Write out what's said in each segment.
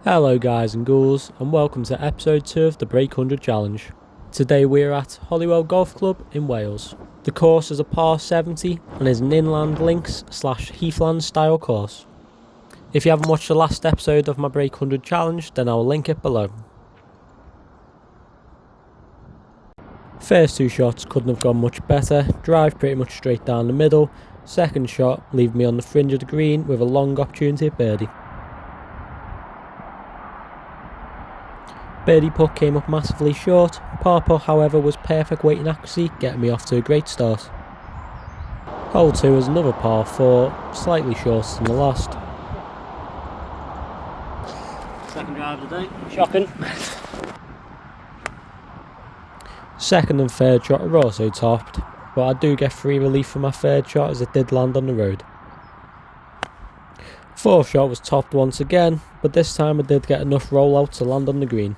Hello guys and ghouls, and welcome to episode 2 of the Break 100 Challenge. Today we're at Holywell Golf Club in Wales. The course is a par 70 and is an inland links / heathland style course. If you haven't watched the last episode of my Break 100 Challenge, then I'll link it below. First two shots couldn't have gone much better, drive pretty much straight down the middle. Second shot leaving me on the fringe of the green with a long opportunity at birdie. Birdie putt came up massively short. Par putt however was perfect weight and accuracy, getting me off to a great start. Hole 2 is another par 4, slightly shorter than the last. Second drive of the day, shocking. Second and third shot are also topped, but I do get free relief for my third shot as it did land on the road. Fourth shot was topped once again, but this time I did get enough rollout to land on the green.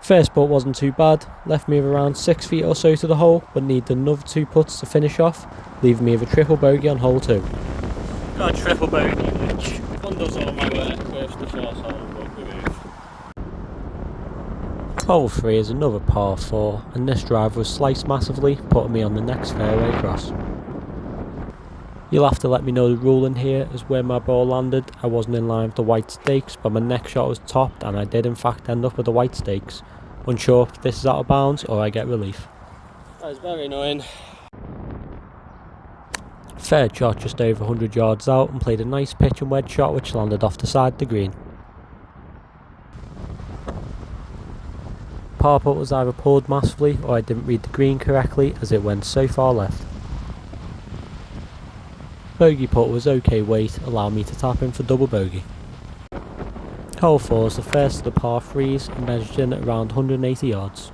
First putt wasn't too bad, left me with around 6 feet or so to the hole, but needed another 2 putts to finish off, leaving me with a triple bogey on hole 2. Got a triple bogey, which one does all my work with the first hole, but we move. Hole 3 is another par 4, and this drive was sliced massively, putting me on the next fairway cross. You'll have to let me know the rule in here, as where my ball landed I wasn't in line with the white stakes, but my next shot was topped and I did in fact end up with the white stakes. Unsure if this is out of bounds or I get relief. That was very annoying. Third shot just over 100 yards out and played a nice pitch and wedge shot which landed off the side of the green. Par putt was either pulled massively or I didn't read the green correctly as it went so far left. Bogey putt was okay weight, allowing me to tap in for double bogey. Hole 4 is the first of the par 3s and measured in at around 180 yards.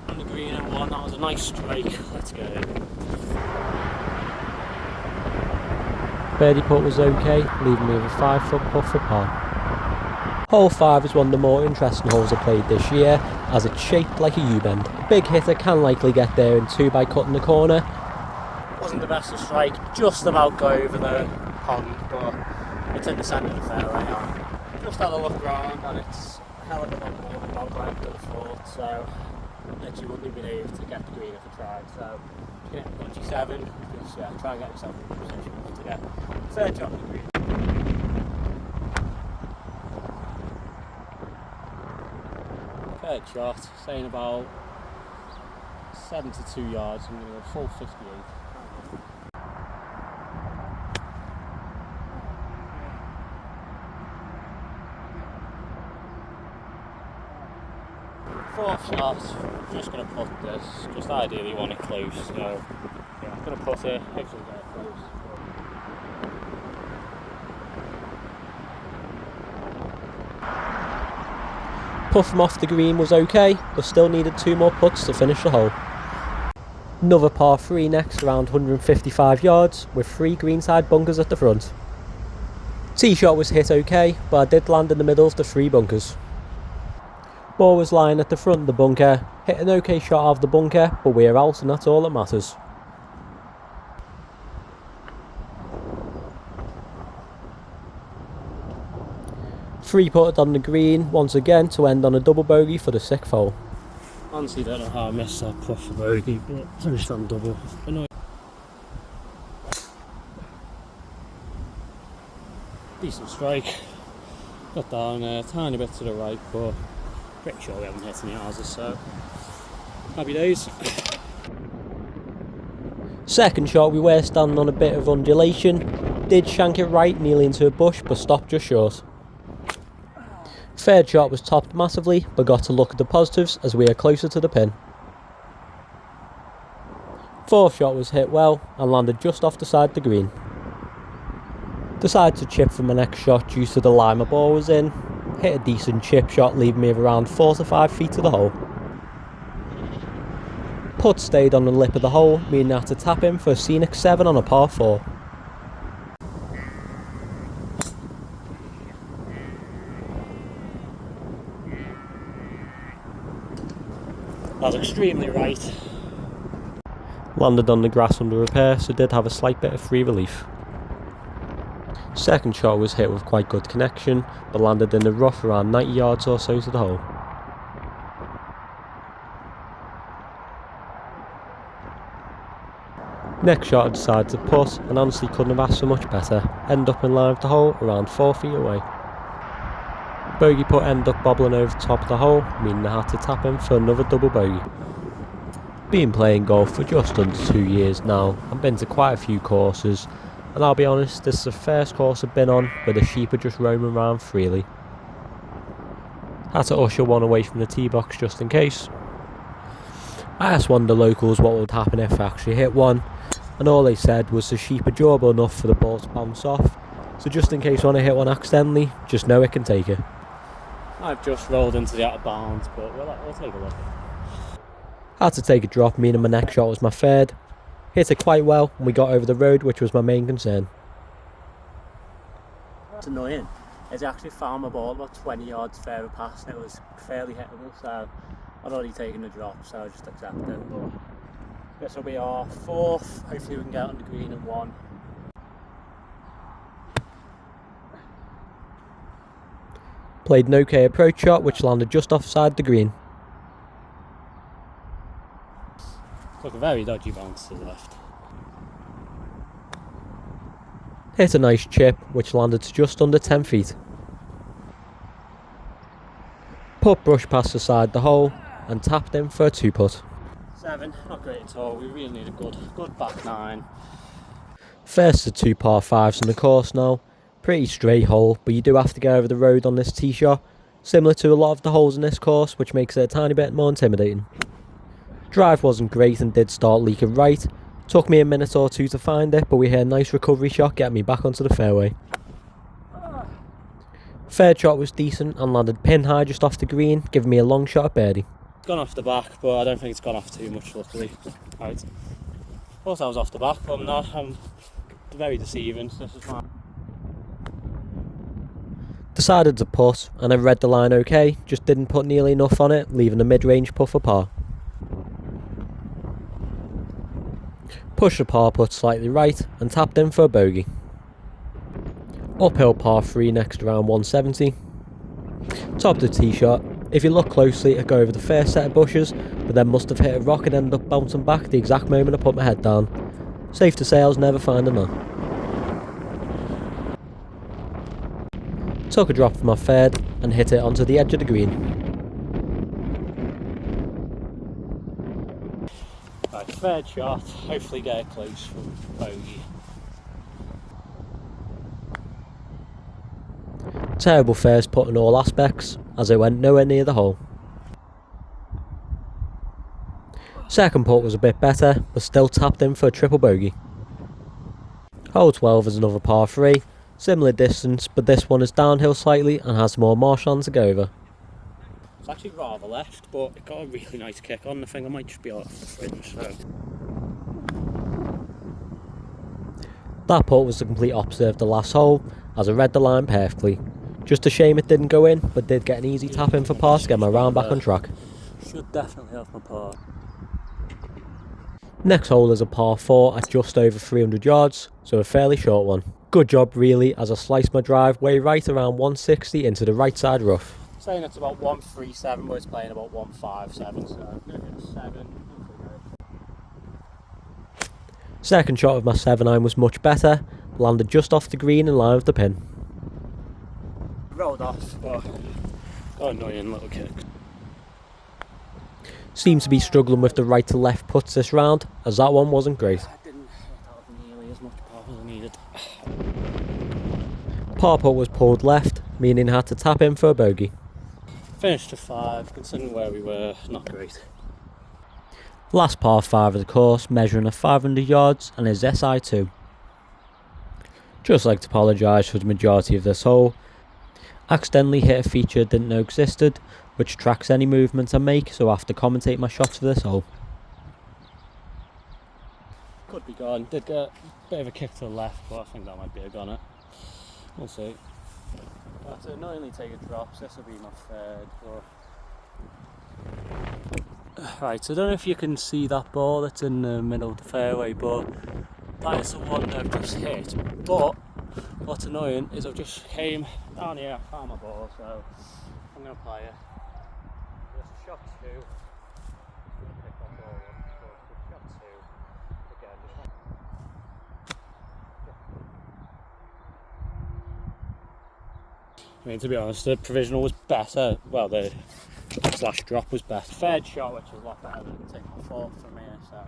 On the green and one, that was a nice strike. Let's go. Birdie putt was okay, leaving me with a 5-foot putt for par. Hole 5 is one of the more interesting holes I played this year, as it's shaped like a U-bend. A big hitter can likely get there in 2 by cutting the corner. Wasn't the best of strike, just about go over the pond, but it's in the centre of the fairway now. Just had a look around and it's a hell of a lot more than dog leg than I thought, so literally wouldn't have been able to get the green if I tried. So yeah, 27, just try and get yourself in a position to get third shot on the green. Third shot, saying about 72 yards, I'm going to go full 58. Fourth shot, just going to put this, just ideally want it close, so yeah, I'm going to put it, hopefully get it close. Putt from off the green was okay, but still needed 2 more putts to finish the hole. Another par 3 next, around 155 yards, with 3 greenside bunkers at the front. Tee shot was hit okay, but I did land in the middle of the 3 bunkers. Ball was lying at the front of the bunker, hit an okay shot out of the bunker, but we're out and that's all that matters. Three putted on the green once again to end on a double bogey for the 6th hole. Honestly don't know how I missed that putt for bogey, but finished on double. Annoying. Decent strike. Got down a tiny bit to the right, but pretty sure we haven't hit any houses, so happy days. Second shot we were standing on a bit of undulation, did shank it right nearly into a bush but stopped just short. Third shot was topped massively but got to look at the positives as we are closer to the pin. Fourth shot was hit well and landed just off the side of the green. Decided to chip for my next shot due to the lie my ball was in. Hit a decent chip shot leaving me with around 4 to 5 feet to the hole. Putt stayed on the lip of the hole, meaning I had to tap in for a scenic 7 on a par 4. That was extremely right. Landed on the grass under repair, so did have a slight bit of free relief. Second shot was hit with quite good connection, but landed in the rough around 90 yards or so to the hole. Next shot I decided to putt, and honestly couldn't have asked for much better. End up in line with the hole around 4 feet away. Bogey putt ended up bobbling over the top of the hole, meaning I had to tap in for another double bogey. Been playing golf for just under 2 years now, and been to quite a few courses, and I'll be honest, this is the first course I've been on where the sheep are just roaming around freely. Had to usher one away from the tee box just in case. I asked one of the locals what would happen if I actually hit one, and all they said was the sheep are durable enough for the ball to bounce off, so just in case I want to hit one accidentally, just know it can take it. I've just rolled into the out of bounds, but we'll take a look. Had to take a drop, meaning my next shot was my third. Hit it quite well, and we got over the road, which was my main concern. What's annoying is I actually found my ball about 20 yards further past, and it was fairly hittable, so I'd already taken the drop, so I just accepted it. But this will be our fourth. Hopefully we can get on the green in one. Played an okay approach shot, which landed just offside the green. Took a very dodgy bounce to the left. Hit a nice chip, which landed to just under 10 feet. Putt brushed past the side of the hole, and tapped in for a 2-putt. 7, not great at all. We really need a good back 9. First of 2 par 5s in the course now. Pretty straight hole, but you do have to go over the road on this tee shot, similar to a lot of the holes in this course, which makes it a tiny bit more intimidating. Drive wasn't great and did start leaking right. Took me a minute or two to find it, but we hit a nice recovery shot getting me back onto the fairway. Third shot was decent and landed pin high just off the green, giving me a long shot at birdie. It's gone off the back, but I don't think it's gone off too much, luckily. Right. Thought I was off the back, but I'm not. I'm very deceiving. This is fine. Decided to putt, and I read the line okay, just didn't put nearly enough on it, leaving a mid-range putt for par. Pushed the par putt slightly right, and tapped in for a bogey. Uphill par 3 next around 170. Top of the tee shot. If you look closely, I go over the first set of bushes, but then must have hit a rock and ended up bouncing back the exact moment I put my head down. Safe to say I was never finding that. Took a drop from my third and hit it onto the edge of the green. Right, third shot, hopefully get it close from bogey. Terrible first putt in all aspects, as I went nowhere near the hole. Second putt was a bit better, but still tapped in for a triple bogey. Hole 12 is another par 3, similar distance, but this one is downhill slightly and has more marshland to go over. It's actually rather left, but it got a really nice kick on. I think I might just be off the fringe, so. That putt was the complete opposite of the last hole, as I read the line perfectly. Just a shame it didn't go in, but did get an easy tap in for par to get my round back on track. Should definitely have my par. Next hole is a par 4 at just over 300 yards, so a fairly short one. Good job really, as I sliced my drive way right around 160 into the right side rough. Saying it's about 137, but it's playing about 157, so I'm going to hit a 7. Second shot of my 7-iron was much better, landed just off the green in line with the pin. Rolled off, but got an annoying little kick. Seems to be struggling with the right to left putts this round, as that one wasn't great. I didn't hit out nearly as much par as I needed. Par putt was pulled left, meaning I had to tap in for a bogey. Finished to 5, considering where we were, not great. Last par 5 of the course, measuring a 500 yards and is SI2. Just like to apologise for the majority of this hole. Accidentally hit a feature I didn't know existed, which tracks any movement I make, so I have to commentate my shots for this hole. Could be gone. Did get a bit of a kick to the left, but I think that might be a goner. We'll see. I have to not only take a drop, so this will be my third, but Right, so I don't know if you can see that ball that's in the middle of the fairway, but that is the one that I've just hit. But what's annoying is I've just came down here, found my ball, so I'm going to play it. Just shot two. I'm going to pick that ball up, but shot two. Again, I mean, to be honest, the provisional was better. Well, the slash drop was better. Third shot, which was a lot better than taking the fourth from here, so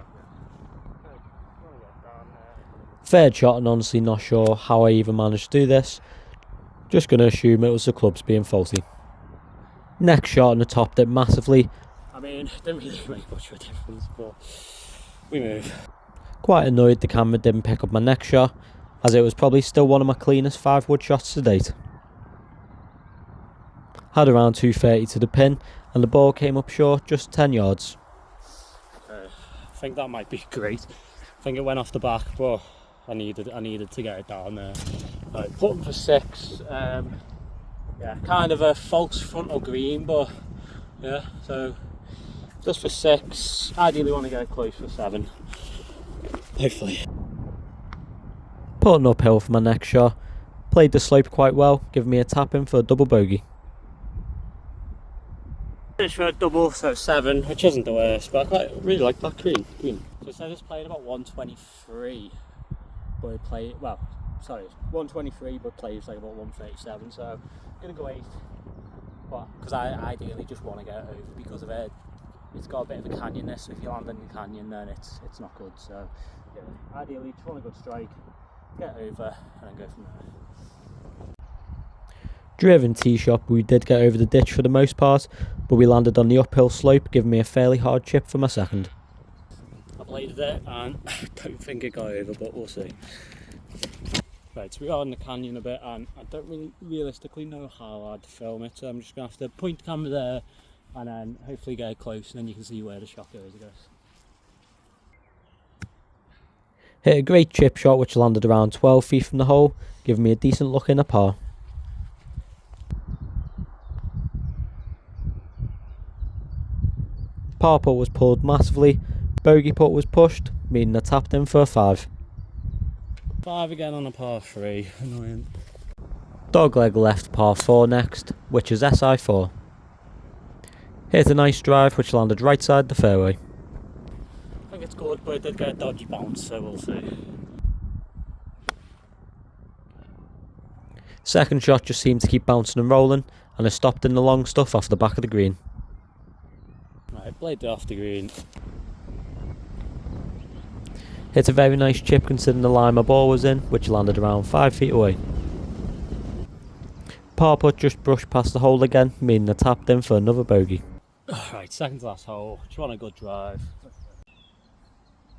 Third shot, and honestly not sure how I even managed to do this. Just going to assume it was the clubs being faulty. Next shot, and I topped it massively. I mean, it didn't really make much of a difference, but we move. Quite annoyed the camera didn't pick up my next shot, as it was probably still one of my cleanest 5-wood shots to date. Had around 230 to the pin, and the ball came up short, just 10 yards. I think that might be great. I think it went off the back, but I needed to get it down there. Right, putting for 6. Yeah, kind of a false frontal green, but yeah, so just for 6. Ideally want to get close for 7. Hopefully. Putting uphill for my next shot. Played the slope quite well, giving me a tap in for a double bogey. Finished for a double, so 7, which isn't the worst, but I really like that green. So it says it's playing about 123, but it play, well, sorry, 123, but plays like about 137, so I'm going to go 8, but because I ideally just want to get it over because of it. It's got a bit of a canyon this, so if you land in the canyon then it's not good, so yeah, ideally just want a good strike, get over, and then go from there. Driven tee shot, we did get over the ditch for the most part, but we landed on the uphill slope, giving me a fairly hard chip for my second. I bladed it and I don't think it got over, but we'll see. Right, so we are in the canyon a bit and I don't really realistically know how I'd film it, so I'm just going to have to point the camera there and then hopefully get it close and then you can see where the shot goes, I guess. Hit a great chip shot which landed around 12 feet from the hole, giving me a decent look in a par. Par putt was pulled massively, bogey putt was pushed, meaning I tapped in for a 5. 5 again on a par 3, annoying. Dogleg left par 4 next, which is SI4. Hit a nice drive which landed right side the fairway. I think it's good, but it did get a dodgy bounce, so we'll see. Second shot just seemed to keep bouncing and rolling, and I stopped in the long stuff off the back of the green. Right, bladed off the green. Hit a very nice chip considering the line my ball was in, which landed around 5 feet away. Par putt just brushed past the hole again, meaning I tapped in for another bogey. Right, second to last hole, just want a good drive.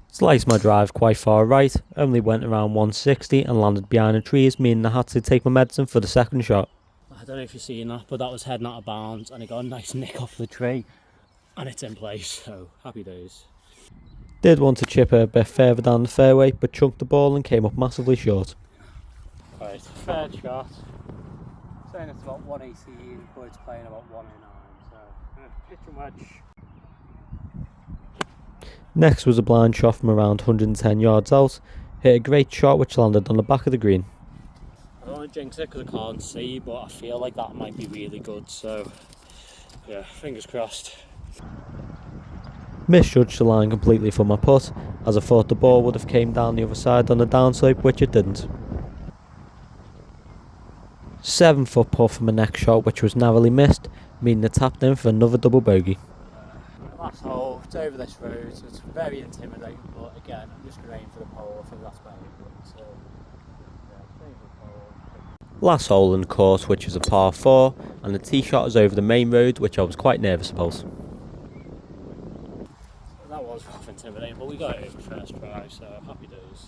Sliced my drive quite far right, only went around 160 and landed behind the trees, meaning I had to take my medicine for the second shot. I don't know if you've seen that, but that was heading out of bounds and it got a nice nick off the tree and it's in place, so happy days. Did want to chip a bit further down the fairway, but chunked the ball and came up massively short. Right, third shot. Saying it's about 118, but it's playing about 109, so pitch and wedge. Next was a blind shot from around 110 yards out. Hit a great shot which landed on the back of the green. I don't want to jinx it because I can't see, but I feel like that might be really good, so yeah, fingers crossed. Misjudged the line completely for my putt, as I thought the ball would have came down the other side on the downslope, which it didn't. 7 foot putt for my next shot, which was narrowly missed, meaning I tapped in for another double bogey. Last hole, it's over this road, so it's very intimidating, but again, I'm just going to aim for the pole, I think that's better. So, yeah, aim for the pole. Last hole in the course, which is a par 4, and the tee shot is over the main road, which I was quite nervous about. That was rough intimidating, but we got it over first try, so happy days.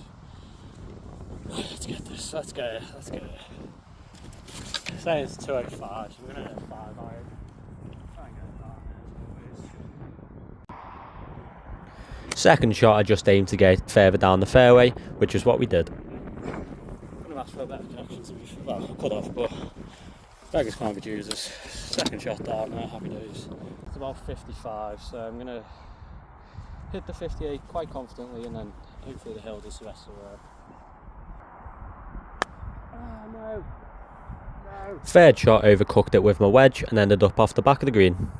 Let's get this, let's get it. Say it's 205, so I'm going to hit a 5 iron. Try and get it down there as always. Second shot I just aimed to get further down the fairway, which is what we did. I'm going to ask for a better connection to be, well, I could have, but Beggars can't be choosers. Second shot down there, happy days. It's about 55, so I'm going to hit the 58 quite confidently, and then hopefully the hill does the rest of the work. Ah, no. No. Third shot, overcooked it with my wedge and ended up off the back of the green.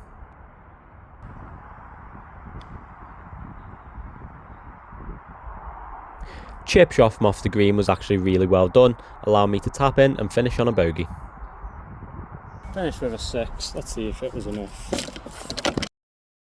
Chip shot from off the green was actually really well done, allowing me to tap in and finish on a bogey. Finished with a 6, let's see if it was enough.